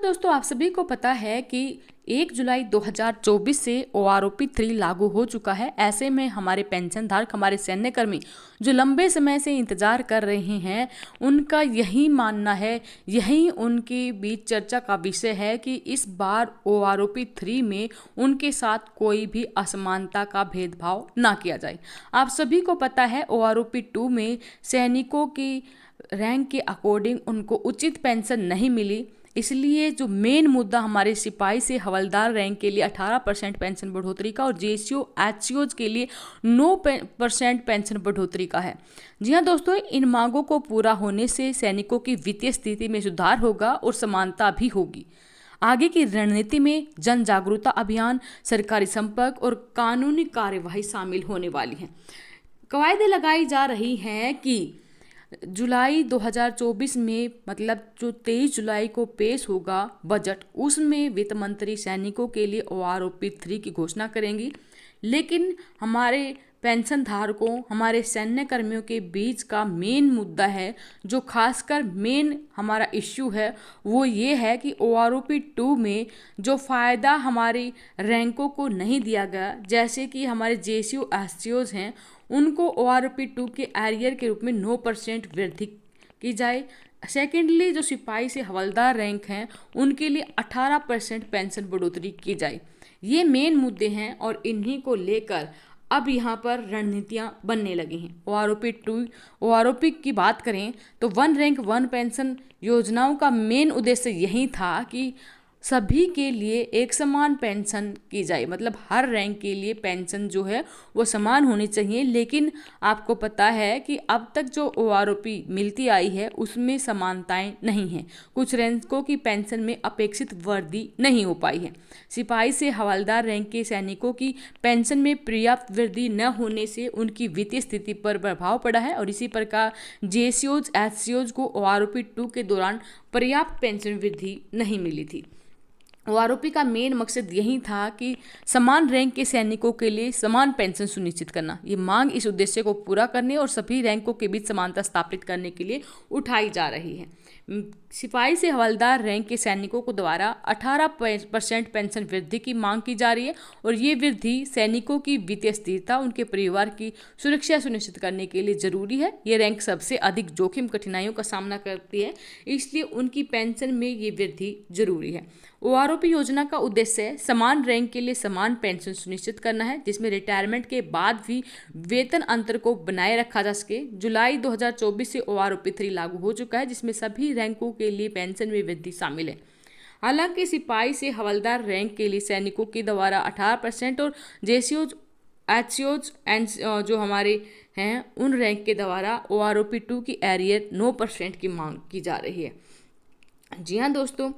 दोस्तों, आप सभी को पता है कि 1 जुलाई 2024 से OROP 3 लागू हो चुका है। ऐसे में हमारे पेंशनधारक, हमारे सैन्यकर्मी जो लंबे समय से इंतजार कर रहे हैं, उनका यही मानना है, यही उनके बीच चर्चा का विषय है कि इस बार OROP 3 में उनके साथ कोई भी असमानता का भेदभाव ना किया जाए। आप सभी को पता है OROP 2 में सैनिकों की रैंक के अकॉर्डिंग उनको उचित पेंशन नहीं मिली, इसलिए जो मेन मुद्दा हमारे सिपाही से हवलदार रैंक के लिए 18% पेंशन बढ़ोतरी का और JCO HCOs के लिए 9% पेंशन बढ़ोतरी का है। जी हाँ दोस्तों, इन मांगों को पूरा होने से सैनिकों की वित्तीय स्थिति में सुधार होगा और समानता भी होगी। आगे की रणनीति में जन जागरूकता अभियान, सरकारी संपर्क और कानूनी कार्यवाही शामिल होने वाली है। कवायदें लगाई जा रही हैं कि जुलाई 2024 में, मतलब जो 23 जुलाई को पेश होगा बजट, उसमें वित्त मंत्री सैनिकों के लिए OROP 3 की घोषणा करेंगी। लेकिन हमारे पेंशन धारकों, हमारे सैन्य कर्मियों के बीच का मेन मुद्दा है, जो खासकर मेन हमारा इश्यू है, वो ये है कि OROP 2 में जो फ़ायदा हमारी रैंकों को नहीं दिया गया, जैसे कि हमारे JCO HCOs हैं, उनको OROP 2 के एरियर के रूप में 9% वृद्धि की जाए। सेकेंडली, जो सिपाही से हवलदार रैंक हैं, उनके लिए 18% पेंशन बढ़ोतरी की जाए। ये मेन मुद्दे हैं और इन्हीं को लेकर अब यहाँ पर रणनीतियाँ बनने लगी हैं। OROP की बात करें तो 1 रैंक 1 पेंशन योजनाओं का मेन उद्देश्य यही था कि सभी के लिए एक समान पेंशन की जाए, मतलब हर रैंक के लिए पेंशन जो है वो समान होनी चाहिए। लेकिन आपको पता है कि अब तक जो OROP मिलती आई है उसमें समानताएं नहीं हैं। कुछ रैंकों की पेंशन में अपेक्षित वृद्धि नहीं हो पाई है। सिपाही से हवलदार रैंक के सैनिकों की पेंशन में पर्याप्त वृद्धि न होने से उनकी वित्तीय स्थिति पर प्रभाव पड़ा है और इसी प्रकार JCOs HCOs को OROP 2 के दौरान पर्याप्त पेंशन वृद्धि नहीं मिली थी। OROP का मेन मकसद यही था कि समान रैंक के सैनिकों के लिए समान पेंशन सुनिश्चित करना। ये मांग इस उद्देश्य को पूरा करने और सभी रैंकों के बीच समानता स्थापित करने के लिए उठाई जा रही है। सिपाही से हवलदार रैंक के सैनिकों को द्वारा 18% पेंशन वृद्धि की मांग की जा रही है और ये वृद्धि सैनिकों की वित्तीय स्थिरता, उनके परिवार की सुरक्षा सुनिश्चित करने के लिए जरूरी है। ये रैंक सबसे अधिक जोखिम कठिनाइयों का सामना करती है, इसलिए उनकी पेंशन में ये वृद्धि जरूरी है। OROP योजना का उद्देश्य समान रैंक के लिए समान पेंशन सुनिश्चित करना है, जिसमें रिटायरमेंट के बाद भी वेतन अंतर को बनाए रखा जा सके। जुलाई 2024 से OROP 3 लागू हो चुका है, जिसमें सभी रैंकों के लिए पेंशन में वृद्धि शामिल है। हालांकि सिपाही से हवलदार रैंक के लिए सैनिकों के द्वारा 18% और JCOs HCOs एंड जो हमारे हैं उन रैंक के द्वारा OROP 2 की एरियर 9% की मांग की जा रही है। जी हाँ दोस्तों,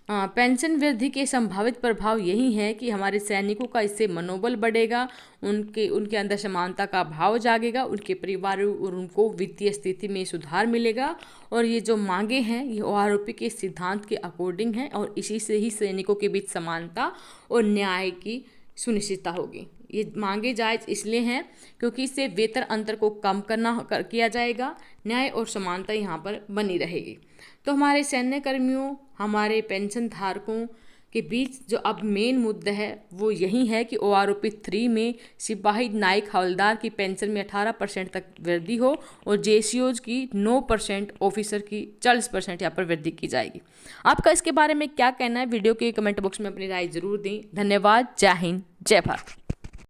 पेंशन वृद्धि के संभावित प्रभाव यही है कि हमारे सैनिकों का इससे मनोबल बढ़ेगा, उनके अंदर समानता का भाव जागेगा, उनके परिवार और उनको वित्तीय स्थिति में सुधार मिलेगा और ये जो मांगे हैं ये OROP के सिद्धांत के अकॉर्डिंग हैं और इसी से ही सैनिकों के बीच समानता और न्याय की सुनिश्चितता होगी। ये मांगे जायज़ इसलिए हैं क्योंकि इससे वेतन अंतर को कम किया जाएगा, न्याय और समानता यहाँ पर बनी रहेगी। तो हमारे सैन्य कर्मियों, हमारे पेंशन धारकों के बीच जो अब मेन मुद्दा है वो यही है कि OROP 3 में सिपाही, नायक, हवलदार की पेंशन में 18% तक वृद्धि हो और JCOs की 9%, ऑफिसर की 40% यहाँ पर वृद्धि की जाएगी। आपका इसके बारे में क्या कहना है? वीडियो के कमेंट बॉक्स में अपनी राय जरूर दें। धन्यवाद। जय हिंद, जय भारत।